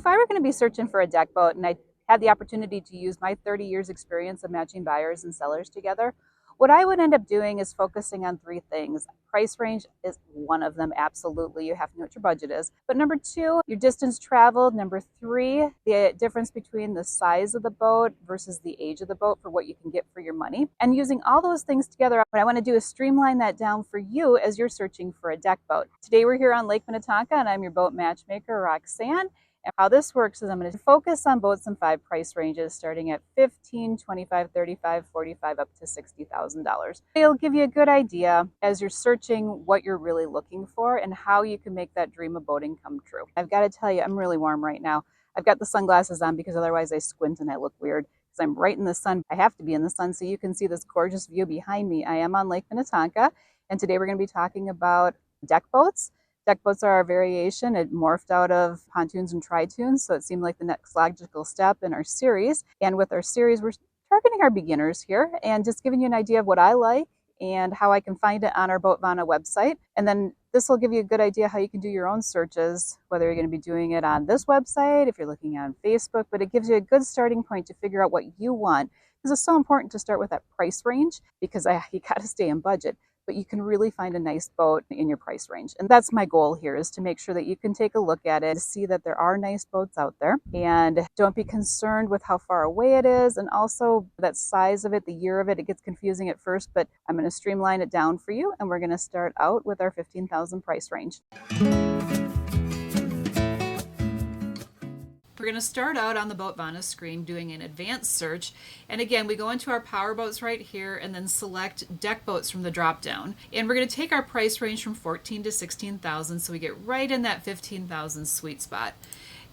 If I were going to be searching for a deck boat and I had the opportunity to use my 30 years experience of matching buyers and sellers together, what I would end up doing is focusing on three things. Price range is one of them, absolutely. You have to know what your budget is. But number two, your distance traveled. Number three, the difference between the size of the boat versus the age of the boat for what you can get for your money. And using all those things together, what I want to do is streamline that down for you as you're searching for a deck boat. Today we're here on Lake Minnetonka and I'm your boat matchmaker, Roxanne. And how this works is I'm going to focus on boats in five price ranges starting at $15, $25, $35, $45, up to $60,000. It'll give you a good idea as you're searching what you're really looking for and how you can make that dream of boating come true. I've got to tell you, I'm really warm right now. I've got the sunglasses on because otherwise I squint and I look weird because I'm right in the sun. I have to be in the sun so you can see this gorgeous view behind me. I am on Lake Minnetonka, and today we're going to be talking about deck boats. Deck boats are our variation. It morphed out of pontoons and tritoons, so it seemed like the next logical step in our series. And with our series, we're targeting our beginners here and just giving you an idea of what I like and how I can find it on our Boatvana website. And then this will give you a good idea how you can do your own searches, whether you're going to be doing it on this website, if you're looking on Facebook, but it gives you a good starting point to figure out what you want. Because it's so important to start with that price range because you got to stay in budget. But you can really find a nice boat in your price range. And that's my goal here, is to make sure that you can take a look at it, to see that there are nice boats out there. And don't be concerned with how far away it is. And also that size of it, the year of it, it gets confusing at first, but I'm going to streamline it down for you. And we're going to start out with our 15,000 price range. We're going to start out on the Boatvana screen doing an advanced search. And again, we go into our power boats right here and then select deck boats from the drop down. And we're going to take our price range from 14 to 16,000, so we get right in that 15,000 sweet spot.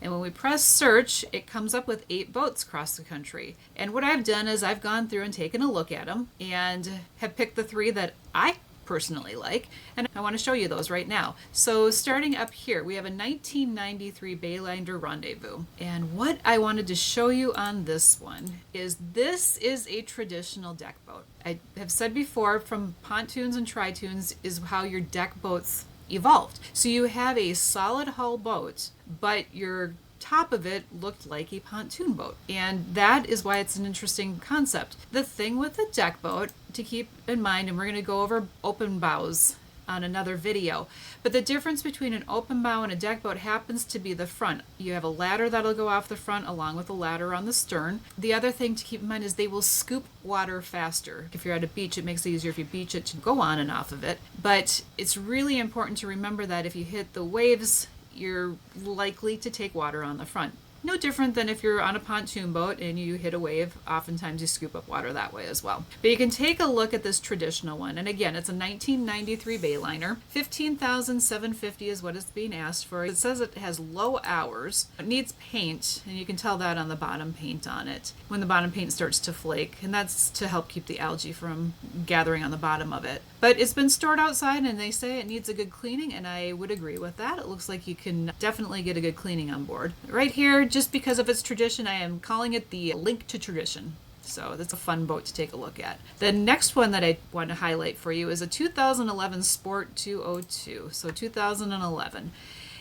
And when we press search, it comes up with 8 boats across the country. And what I've done is I've gone through and taken a look at them and have picked the 3 that I personally like, and I want to show you those right now. So starting up here, we have a 1993 Baylander Rendezvous, and what I wanted to show you on this one is this is a traditional deck boat. I have said before, from pontoons and tritoons is how your deck boats evolved. So you have a solid hull boat, but your top of it looked like a pontoon boat, and that is why it's an interesting concept. The thing with a deck boat to keep in mind, and we're going to go over open bows on another video, but the difference between an open bow and a deck boat happens to be the front. You have a ladder that'll go off the front along with a ladder on the stern. The other thing to keep in mind is they will scoop water faster. If you're at a beach, it makes it easier if you beach it to go on and off of it, but it's really important to remember that if you hit the waves, you're likely to take water on the front. No different than if you're on a pontoon boat and you hit a wave, oftentimes you scoop up water that way as well. But you can take a look at this traditional one. And again, it's a 1993 Bayliner. $15,750 is what it's being asked for. It says it has low hours. It needs paint, and you can tell that on the bottom paint on it when the bottom paint starts to flake, and that's to help keep the algae from gathering on the bottom of it. But it's been stored outside, and they say it needs a good cleaning, and I would agree with that. It looks like you can definitely get a good cleaning on board. Right here, just because of its tradition, I am calling it the Link to Tradition. So that's a fun boat to take a look at. The next one that I want to highlight for you is a 2011 Sport 202. So 2011.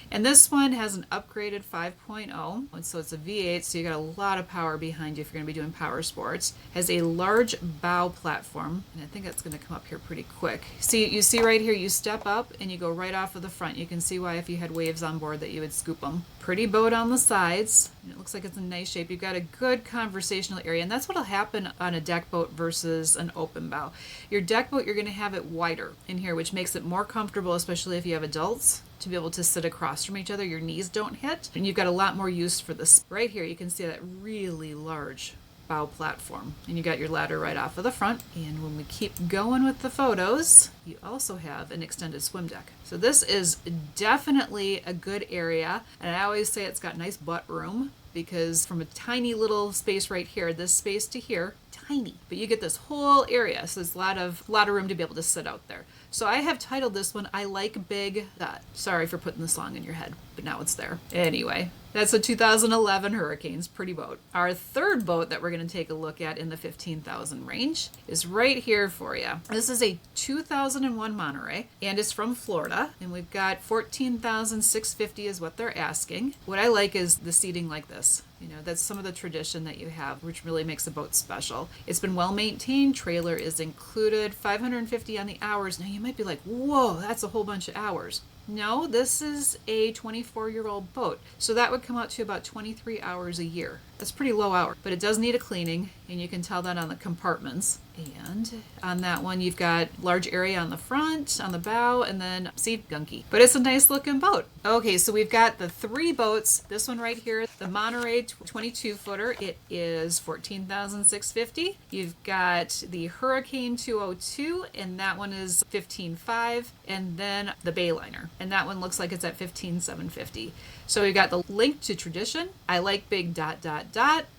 And this one has an upgraded 5.0, and so it's a V8, so you got a lot of power behind you if you're going to be doing power sports. Has a large bow platform, and I think that's going to come up here pretty quick. You see right here, you step up and you go right off of the front. You can see why if you had waves on board that you would scoop them. Pretty boat on the sides, and it looks like it's in nice shape. You've got a good conversational area, and that's what'll happen on a deck boat versus an open bow. Your deck boat, you're going to have it wider in here, which makes it more comfortable, especially if you have adults, to be able to sit across from each other. Your knees don't hit, and you've got a lot more use for this. Right here, you can see that really large bow platform, and you got your ladder right off of the front. And when we keep going with the photos, you also have an extended swim deck. So this is definitely a good area, and I always say it's got nice butt room, because from a tiny little space right here, this space to here, tiny, but you get this whole area, so there's a lot of room to be able to sit out there. So I have titled this one, I Like Big Dot. Sorry for putting the song in your head, but now it's there. Anyway, that's a 2011 Hurricanes, pretty boat. Our third boat that we're going to take a look at in the 15,000 range is right here for you. This is a 2001 Monterey, and it's from Florida, and we've got 14,650 is what they're asking. What I like is the seating like this. You know, that's some of the tradition that you have, which really makes a boat special. It's been well maintained. Trailer is included. 550 on the hours. Now you might be like, whoa, that's a whole bunch of hours. No, this is a 24-year-old boat. So that would come out to about 23 hours a year. That's pretty low hour, but it does need a cleaning, and you can tell that on the compartments. And on that one, you've got large area on the front, on the bow, and then seat gunky. But it's a nice looking boat. Okay, so we've got the three boats. This one right here, the Monterey 22-footer. It is $14,650. You've got the Hurricane 202, and that one is $15,500. And then the Bayliner, and that one looks like it's at $15,750. So we've got the Link to Tradition, I Like Big ...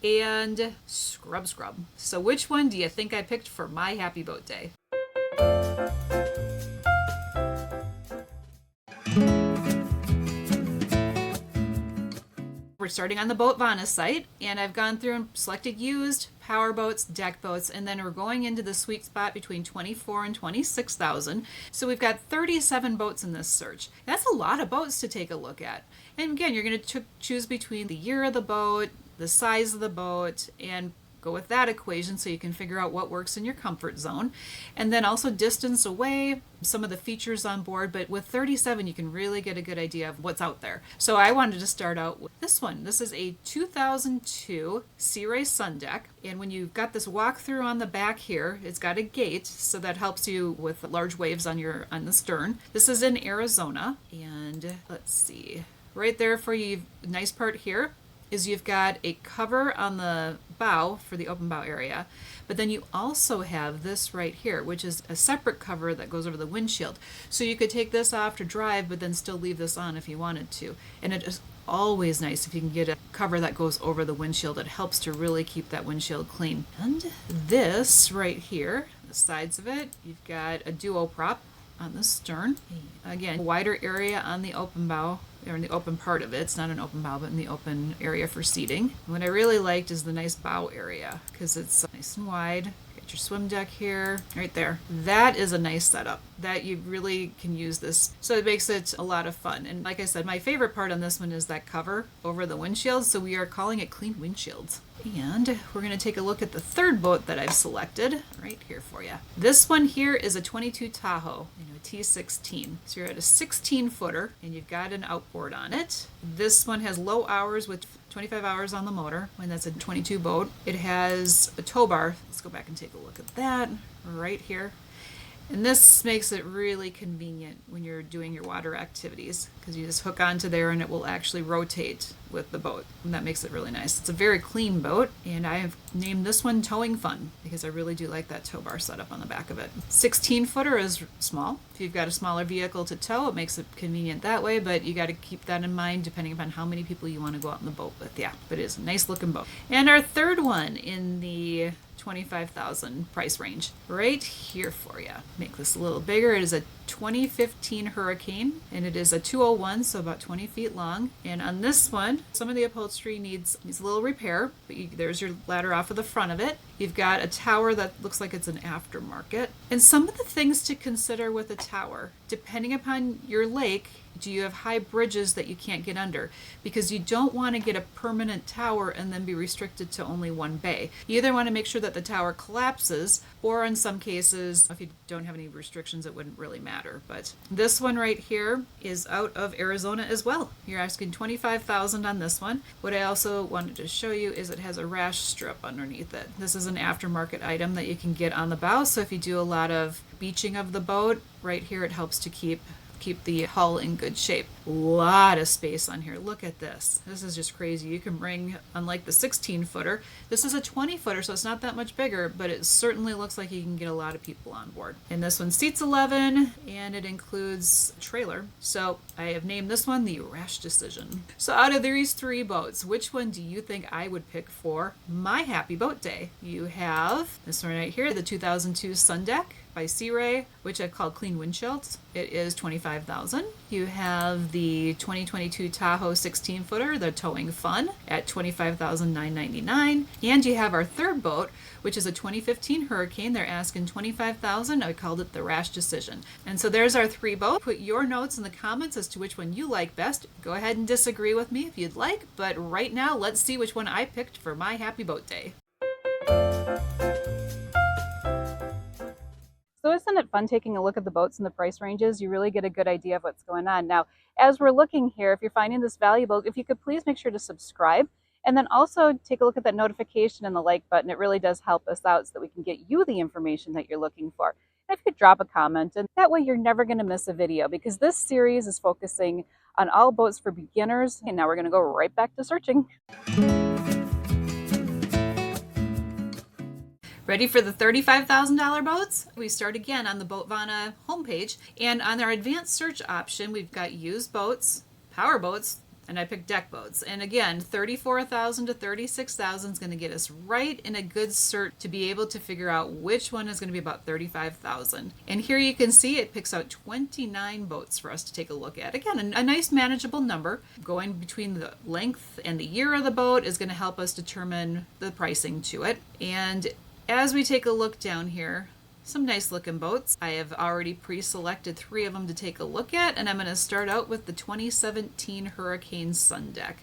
and Scrub. So which one do you think I picked for my happy boat day? We're starting on the Boatvana site, and I've gone through and selected used, power boats, deck boats, and then we're going into the sweet spot between 24 and 26,000. So we've got 37 boats in this search. That's a lot of boats to take a look at. And again, you're going to choose between the year of the boat, the size of the boat, and go with that equation so you can figure out what works in your comfort zone. And then also distance away, some of the features on board, but with 37 you can really get a good idea of what's out there. So I wanted to start out with this one. This is a 2002 Sea Ray Sun Deck, and when you've got this walkthrough on the back here, it's got a gate, so that helps you with large waves on the stern. This is in Arizona, and let's see, right there for you, nice part here is you've got a cover on the bow for the open bow area, but then you also have this right here, which is a separate cover that goes over the windshield. So you could take this off to drive, but then still leave this on if you wanted to. And it is always nice if you can get a cover that goes over the windshield. It helps to really keep that windshield clean. And this right here, the sides of it, you've got a duo prop on the stern. Again, wider area on the open bow, or in the open part of it. It's not an open bow, but in the open area for seating. What I really liked is the nice bow area, because it's nice and wide. Got your swim deck here, right there. That is a nice setup that you really can use this. So it makes it a lot of fun. And like I said, my favorite part on this one is that cover over the windshield. So we are calling it Clean Windshields. And we're going to take a look at the third boat that I've selected right here for you. This one here is a 22 Tahoe, a T16. So you're at a 16-footer, and you've got an outboard on it. This one has low hours with 25 hours on the motor, and that's a 22 boat. It has a tow bar. Let's go back and take a look at that right here. And this makes it really convenient when you're doing your water activities, because you just hook onto there and it will actually rotate with the boat. And that makes it really nice. It's a very clean boat, and I have named this one Towing Fun because I really do like that tow bar setup on the back of it. 16-footer is small. If you've got a smaller vehicle to tow, it makes it convenient that way, but you got to keep that in mind depending upon how many people you want to go out in the boat with. Yeah, but it is a nice looking boat. And our third one in the 25,000 price range right here for you. Make this a little bigger. It is a 2015 Hurricane, and it is a 201, so about 20 feet long. And on this one, some of the upholstery needs a little repair, but there's your ladder off of the front of it. You've got a tower that looks like it's an aftermarket. And some of the things to consider with a tower, depending upon your lake, do you have high bridges that you can't get under? Because you don't want to get a permanent tower and then be restricted to only one bay. You either want to make sure that the tower collapses, or in some cases, if you don't have any restrictions, it wouldn't really matter. But this one right here is out of Arizona as well. You're asking $25,000 on this one. What I also wanted to show you is it has a rash strip underneath it. This is an aftermarket item that you can get on the bow, so if you do a lot of beaching of the boat, right here it helps to keep the hull in good shape. A lot of space on here. Look at this. This is just crazy. You can bring, unlike the 16-footer, this is a 20-footer, so it's not that much bigger, but it certainly looks like you can get a lot of people on board. And this one seats 11, and it includes a trailer. So I have named this one the Rash Decision. So out of these three boats, which one do you think I would pick for my happy boat day? You have this one right here, the 2002 Sun Deck. by Sea Ray, which I've called Clean Windshields. It is $25,000. You have the 2022 Tahoe 16-footer, the Towing Fun, at $25,999. And you have our third boat, which is a 2015 Hurricane. They're asking $25,000. I called it the Rash Decision. And so there's our three boats. Put your notes in the comments as to which one you like best. Go ahead and disagree with me if you'd like, but right now let's see which one I picked for my happy boat day. So isn't it fun taking a look at the boats and the price ranges? You really get a good idea of what's going on. Now, as we're looking here, if you're finding this valuable, if you could please make sure to subscribe, and then also take a look at that notification and the like button. It really does help us out so that we can get you the information that you're looking for. And if you could drop a comment, and that way you're never going to miss a video, because this series is focusing on all boats for beginners. And now we're going to go right back to searching. Ready for the $35,000 boats? We start again on the Boatvana homepage, and on our advanced search option, we've got used boats, power boats, and I picked deck boats. And again, $34,000 to $36,000 is going to get us right in a good search to be able to figure out which one is going to be about $35,000. And here you can see it picks out 29 boats for us to take a look at. Again, a nice manageable number. Going between the length and the year of the boat is going to help us determine the pricing to it. And as we take a look down here, some nice looking boats. I have already pre-selected 3 of them to take a look at, and I'm going to start out with the 2017 Hurricane Sun Deck.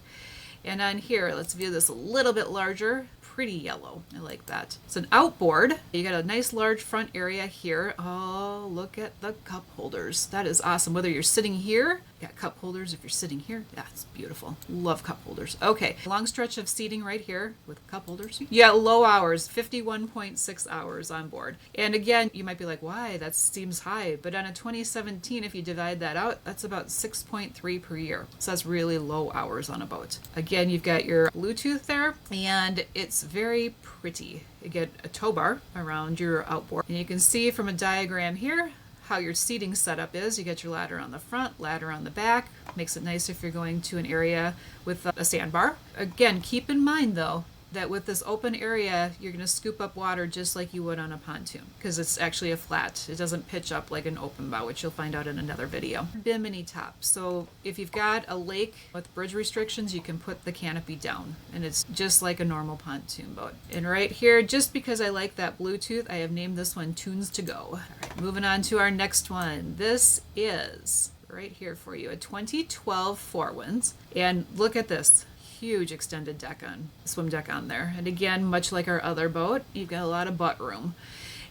And on here, let's view this a little bit larger. Pretty yellow. I like that. It's an outboard. You got a nice large front area here. Oh, look at the cup holders. That is awesome. Whether you're sitting here, you got cup holders if you're sitting here. Yeah, it's beautiful. Love cup holders. Okay, long stretch of seating right here with cup holders. Yeah, low hours, 51.6 hours on board. And again, you might be like, why? That seems high. But on a 2017, if you divide that out, that's about 6.3 per year. So that's really low hours on a boat. Again, you've got your Bluetooth there, and it's very pretty. You get a tow bar around your outboard, and you can see from a diagram here how your seating setup is. You get your ladder on the front, ladder on the back. Makes it nice if you're going to an area with a sandbar. Again, keep in mind though that with this open area, you're going to scoop up water just like you would on a pontoon, because it's actually a flat. It doesn't pitch up like an open bow, which you'll find out in another video. Bimini top. So if you've got a lake with bridge restrictions, you can put the canopy down, and it's just like a normal pontoon boat. And right here, just because I like that Bluetooth, I have named this one Tunes to Go. All right, moving on to our next one. This is right here for you, a 2012 Four Winds. And look at this. Huge extended deck on swim deck on there, and again, much like our other boat, you've got a lot of butt room,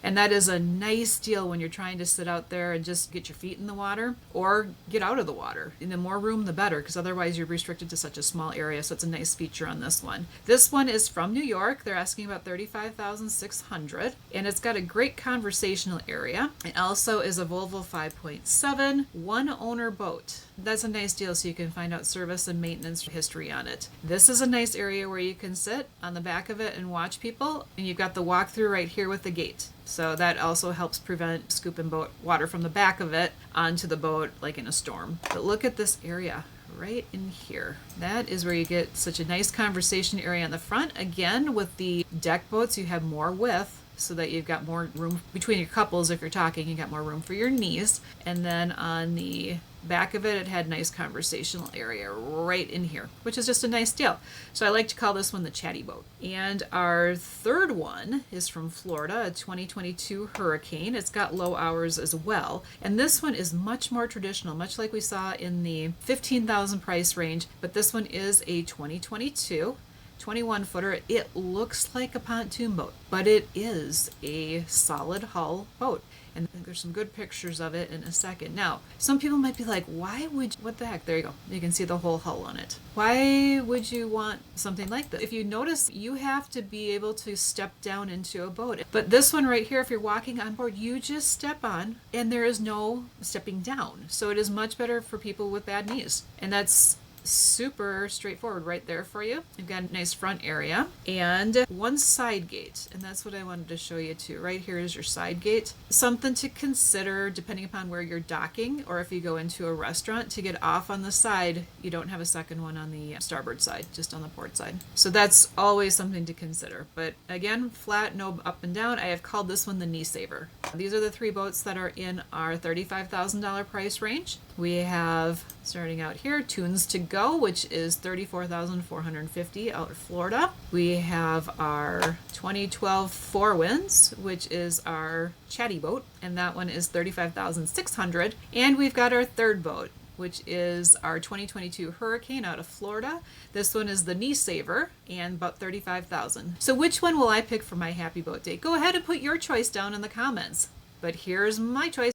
and that is a nice deal when you're trying to sit out there and just get your feet in the water or get out of the water. And the more room the better, because otherwise you're restricted to such a small area. So it's a nice feature on this one. This one is from New York. They're asking about $35,600, and it's got a great conversational area. It also is a Volvo 5.7 one owner boat. That's a nice deal, so you can find out service and maintenance history on it. This is a nice area where you can sit on the back of it and watch people, and you've got the walkthrough right here with the gate. So that also helps prevent scooping boat water from the back of it onto the boat like in a storm. But look at this area right in here. That is where you get such a nice conversation area on the front. Again, with the deck boats, you have more width, so that you've got more room between your couples. If you're talking, you got more room for your knees. And then on the back of it, it had nice conversational area right in here, which is just a nice deal. So I like to call this one the chatty boat. And our third one is from Florida, a 2022 Hurricane. It's got low hours as well. And this one is much more traditional, much like we saw in the 15,000 price range, but this one is a 2022 21 footer. It looks like a pontoon boat, but it is a solid hull boat. And there's some good pictures of it in a second. Now, some people might be like, why would you, what the heck? There you go. You can see the whole hull on it. Why would you want something like this? If you notice, you have to be able to step down into a boat. But this one right here, if you're walking on board, you just step on and there is no stepping down. So it is much better for people with bad knees. And that's super straightforward right there for you. You've got a nice front area and one side gate, and that's what I wanted to show you too. Right here is your side gate. Something to consider depending upon where you're docking, or if you go into a restaurant, to get off on the side, you don't have a second one on the starboard side, just on the port side. So that's always something to consider. But again, flat, no up and down. I have called this one the knee saver. These are the three boats that are in our $35,000 price range. We have, starting out here, Tunes to Go, which is $34,450 out of Florida. We have our 2012 Four Winds, which is our chatty boat, and that one is $35,600. And we've got our third boat, which is our 2022 Hurricane out of Florida. This one is the knee saver and about $35,000. So which one will I pick for my happy boat day? Go ahead and put your choice down in the comments. But here's my choice.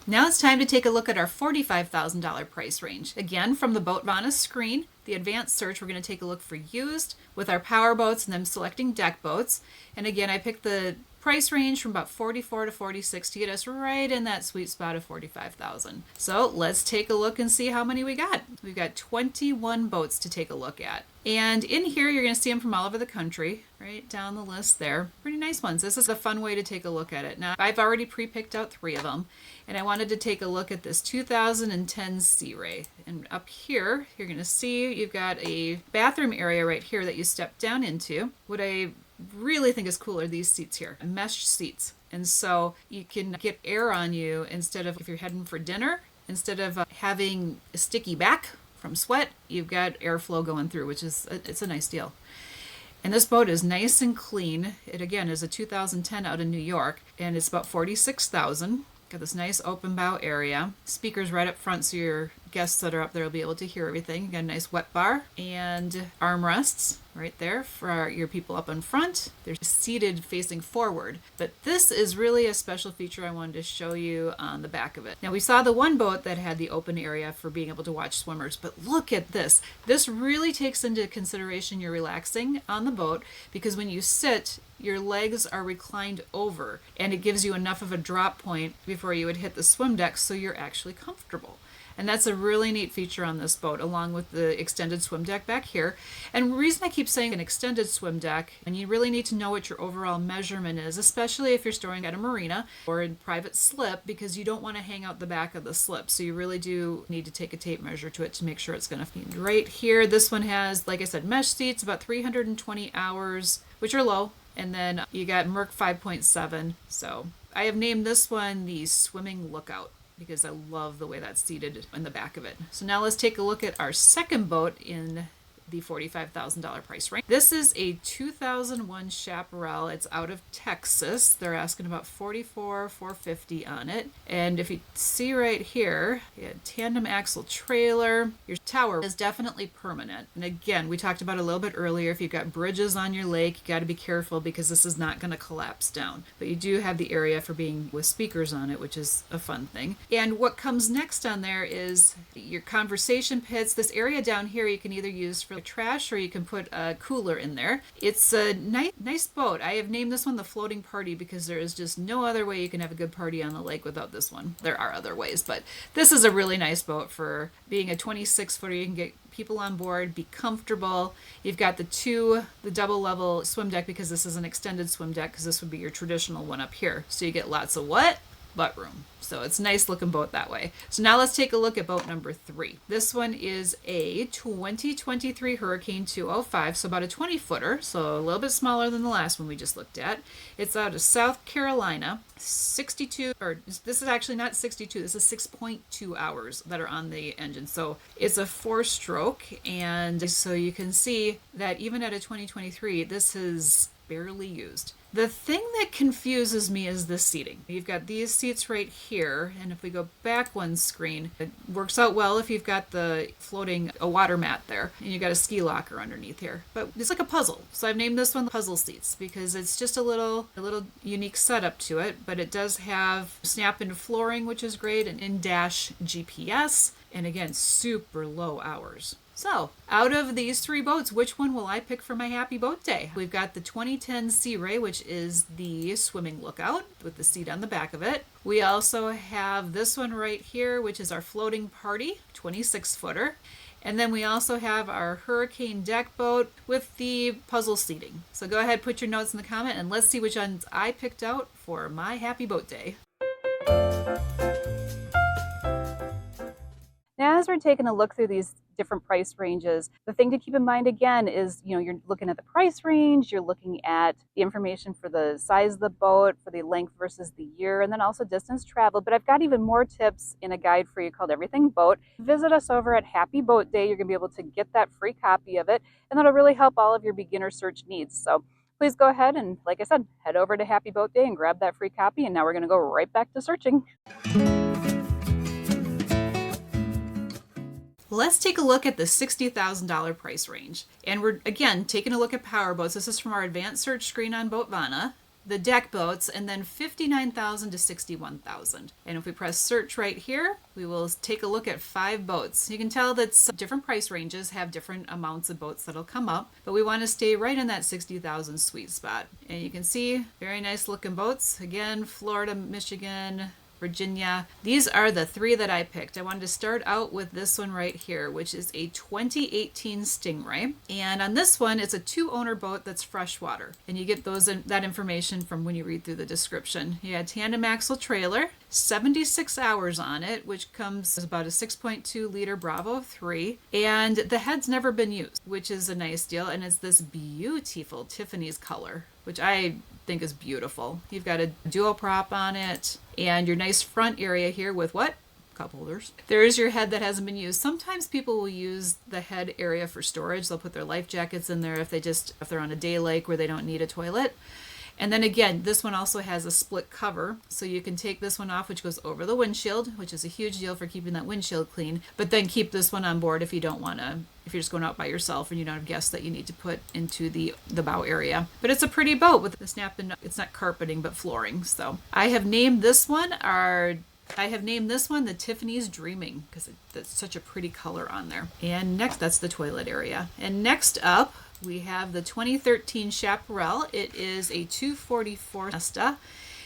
Now it's time to take a look at our $45,000 price range. Again, from the Boat Vana screen, the advanced search, we're going to take a look for used with our power boats and then selecting deck boats. And again, I picked the price range from about 44 to 46 to get us right in that sweet spot of 45,000. So let's take a look and see how many we got. We've got 21 boats to take a look at. And in here, you're going to see them from all over the country, right down the list there. Pretty nice ones. This is a fun way to take a look at it. Now, I've already pre-picked out 3 of them, and I wanted to take a look at this 2010 Sea Ray. And up here, you're going to see you've got a bathroom area right here that you step down into. What I really think is cool are these seats here, mesh seats. And so you can get air on you instead of, if you're heading for dinner, instead of having a sticky back from sweat, you've got airflow going through, which is, it's a nice deal. And this boat is nice and clean. It again is a 2010 out of New York, and it's about 46,000. Got this nice open bow area. Speakers right up front, so your guests that are up there will be able to hear everything. Got a nice wet bar and armrests right there for your people up in front. They're seated facing forward. But this is really a special feature I wanted to show you on the back of it. Now, we saw the one boat that had the open area for being able to watch swimmers, but look at this. This really takes into consideration you're relaxing on the boat, because when you sit, your legs are reclined over, and it gives you enough of a drop point before you would hit the swim deck so you're actually comfortable. And that's a really neat feature on this boat, along with the extended swim deck back here. And the reason I keep saying an extended swim deck, and you really need to know what your overall measurement is, especially if you're storing at a marina or in private slip, because you don't want to hang out the back of the slip. So you really do need to take a tape measure to it to make sure it's going to fit. Right here, this one has, like I said, mesh seats, about 320 hours, which are low. And then you got Merc 5.7. So I have named this one the Swimming Lookout, because I love the way that's seated in the back of it. So now let's take a look at our second boat in the $45,000 price range. This is a 2001 Chaparral. It's out of Texas. They're asking about $44,450 on it. And if you see right here, you have tandem axle trailer. Your tower is definitely permanent. And again, we talked about a little bit earlier, if you've got bridges on your lake, you got to be careful because this is not going to collapse down. But you do have the area for being with speakers on it, which is a fun thing. And what comes next on there is your conversation pits. This area down here you can either use for trash, or you can put a cooler in there. It's a nice boat. I have named this one the Floating Party because there is just no other way you can have a good party on the lake without this one. There are other ways, but this is a really nice boat for being a 26-footer. You can get people on board, be comfortable. You've got the double level swim deck, because this is an extended swim deck, because this would be your traditional one up here. So you get lots of what? Butt room. So it's a nice looking boat that way. So now let's take a look at boat number 3. This one is a 2023 Hurricane 205, so about a 20-footer, so a little bit smaller than the last one we just looked at. It's out of South Carolina. 62, or this is actually not 62, this is 6.2 hours that are on the engine. So it's a 4-stroke, and so you can see that even at a 2023, this is barely used. The thing that confuses me is the seating. You've got these seats right here, and if we go back one screen, it works out well if you've got the floating a water mat there, and you've got a ski locker underneath here. But it's like a puzzle. So I've named this one the puzzle seats, because it's just a little unique setup to it, but it does have snap into flooring, which is great, and in-dash GPS, and again, super low hours. So, out of these three boats, which one will I pick for my happy boat day? We've got the 2010 Sea Ray, which is the swimming lookout with the seat on the back of it. We also have this one right here, which is our floating party, 26-footer. And then we also have our hurricane deck boat with the puzzle seating. So go ahead, put your notes in the comment, and let's see which ones I picked out for my happy boat day. Now, as we're taking a look through these different price ranges, the thing to keep in mind again is, you're looking at the price range, you're looking at the information for the size of the boat, for the length versus the year, and then also distance traveled. But I've got even more tips in a guide for you called Everything Boat. Visit us over at Happy Boat Day. You're going to be able to get that free copy of it, and that'll really help all of your beginner search needs. So please go ahead and, like I said, head over to Happy Boat Day and grab that free copy. And now we're going to go right back to searching. Let's take a look at the $60,000 price range. And we're, again, taking a look at power boats. This is from our advanced search screen on Boatvana, the deck boats, and then $59,000 to $61,000. And if we press search right here, we will take a look at 5 boats. You can tell that some different price ranges have different amounts of boats that'll come up, but we want to stay right in that $60,000 sweet spot. And you can see very nice looking boats. Again, Florida, Michigan, Virginia. These are the 3 that I picked. I wanted to start out with this one right here, which is a 2018 Stingray. And on this one, it's a 2-owner boat that's freshwater. And you get that information from when you read through the description. You had tandem axle trailer, 76 hours on it, which comes as about a 6.2 liter Bravo 3. And the head's never been used, which is a nice deal. And it's this beautiful Tiffany's color, which I think is beautiful. You've got a dual prop on it and your nice front area here with what? Cup holders. There's your head that hasn't been used. Sometimes people will use the head area for storage. They'll put their life jackets in there if they're on a day lake where they don't need a toilet. And then again, this one also has a split cover, so you can take this one off, which goes over the windshield, which is a huge deal for keeping that windshield clean, but then keep this one on board if you don't want to, if you're just going out by yourself and you don't have guests that you need to put into the bow area. But it's a pretty boat with the snap-in, it's not carpeting, but flooring. So I have named this one the Tiffany's Dreaming because that's such a pretty color on there. And next, that's the toilet area. And next up, we have the 2013 Chaparral. It is a 244 Nesta.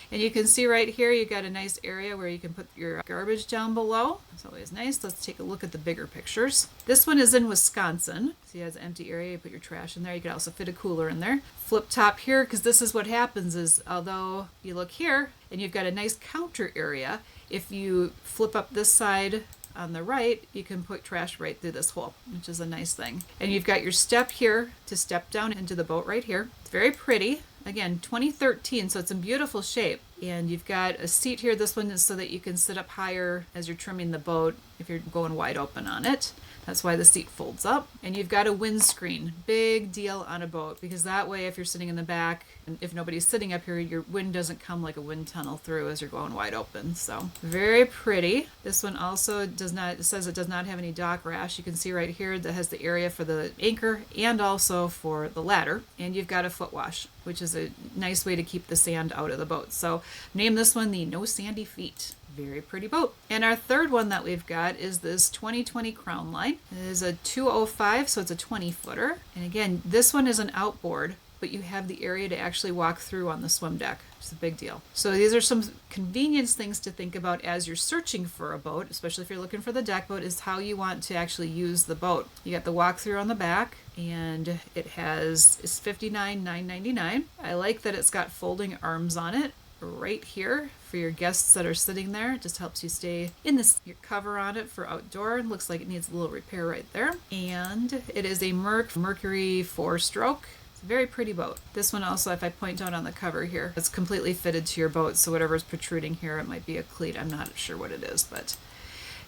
And you can see right here, you got a nice area where you can put your garbage down below. It's always nice. Let's take a look at the bigger pictures. This one is in Wisconsin. So it has an empty area. You put your trash in there. You can also fit a cooler in there. Flip top here, because this is what happens is, although you look here and you've got a nice counter area, if you flip up this side on the right, you can put trash right through this hole, which is a nice thing. And you've got your step here to step down into the boat right here. It's very pretty. Again, 2013, so it's in beautiful shape. And you've got a seat here. This one is so that you can sit up higher as you're trimming the boat if you're going wide open on it. That's why the seat folds up. And you've got a windscreen. Big deal on a boat, because that way if you're sitting in the back, and if nobody's sitting up here, your wind doesn't come like a wind tunnel through as you're going wide open. So very pretty. This one also it says it does not have any dock rash. You can see right here that has the area for the anchor and also for the ladder. And you've got a foot wash, which is a nice way to keep the sand out of the boat. So name this one the No Sandy Feet. Very pretty boat. And our third one that we've got is this 2020 Crown Line. It is a 205, so it's a 20-footer. And again, this one is an outboard, but you have the area to actually walk through on the swim deck. It's a big deal. So these are some convenience things to think about as you're searching for a boat, especially if you're looking for the deck boat, is how you want to actually use the boat. You got the walkthrough on the back, and it's $59,999. I like that it's got folding arms on it right here for your guests that are sitting there. It just helps you stay in your cover on it for outdoor. It looks like it needs a little repair right there. And it is a Mercury 4-stroke. It's a very pretty boat. This one also, if I point out on the cover here, it's completely fitted to your boat, so whatever's protruding here, it might be a cleat. I'm not sure what it is, but...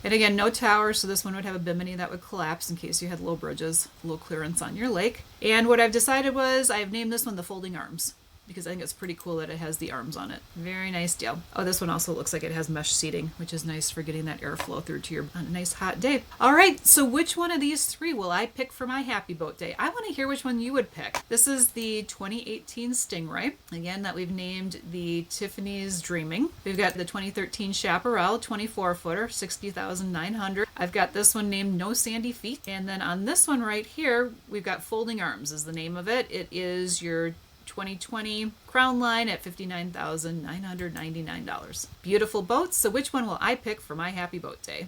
And again, no tower, so this one would have a bimini that would collapse in case you had low bridges, low clearance on your lake. And what I've decided was I've named this one the Folding Arms. because I think it's pretty cool that it has the arms on it. Very nice deal. Oh, this one also looks like it has mesh seating, which is nice for getting that airflow through to your on a nice hot day. All right, so which one of these three will I pick for my happy boat day? I want to hear which one you would pick. This is the 2018 Stingray, again, that we've named the Tiffany's Dreaming. We've got the 2013 Chaparral 24-footer, $60,900. I've got this one named No Sandy Feet. And then on this one right here, we've got Folding Arms is the name of it. It is your 2020 Crown Line at $59,999. Beautiful boats. So which one will I pick for my happy boat day?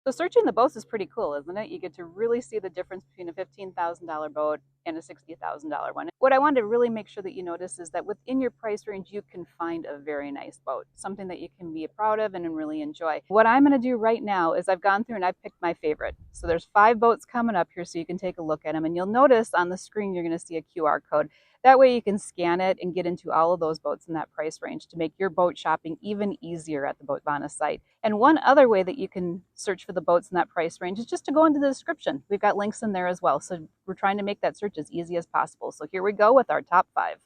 So searching the boats is pretty cool, isn't it? You get to really see the difference between a $15,000 boat and a $60,000 one. What I wanted to really make sure that you notice is that within your price range, you can find a very nice boat, something that you can be proud of and really enjoy. What I'm going to do right now is I've gone through and I've picked my favorite. So there's 5 boats coming up here so you can take a look at them. And you'll notice on the screen, you're going to see a QR code. That way you can scan it and get into all of those boats in that price range to make your boat shopping even easier at the Boatvana site. And one other way that you can search for the boats in that price range is just to go into the description. We've got links in there as well. So we're trying to make that search as easy as possible. So here we go with our top 5.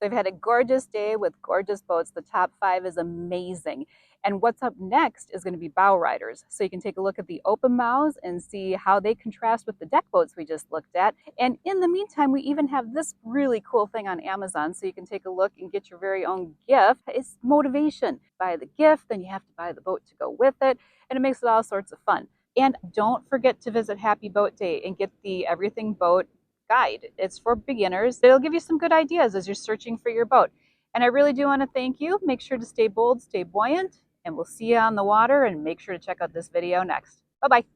They've had a gorgeous day with gorgeous boats. The top 5 is amazing. And what's up next is going to be bow riders. So you can take a look at the open bows and see how they contrast with the deck boats we just looked at. And in the meantime, we even have this really cool thing on Amazon. So you can take a look and get your very own gift. It's motivation. Buy the gift, then you have to buy the boat to go with it. And it makes it all sorts of fun. And don't forget to visit Happy Boat Day and get the Everything Boat guide. It's for beginners. It'll give you some good ideas as you're searching for your boat. And I really do want to thank you. Make sure to stay bold, stay buoyant, and we'll see you on the water, and make sure to check out this video next. Bye-bye.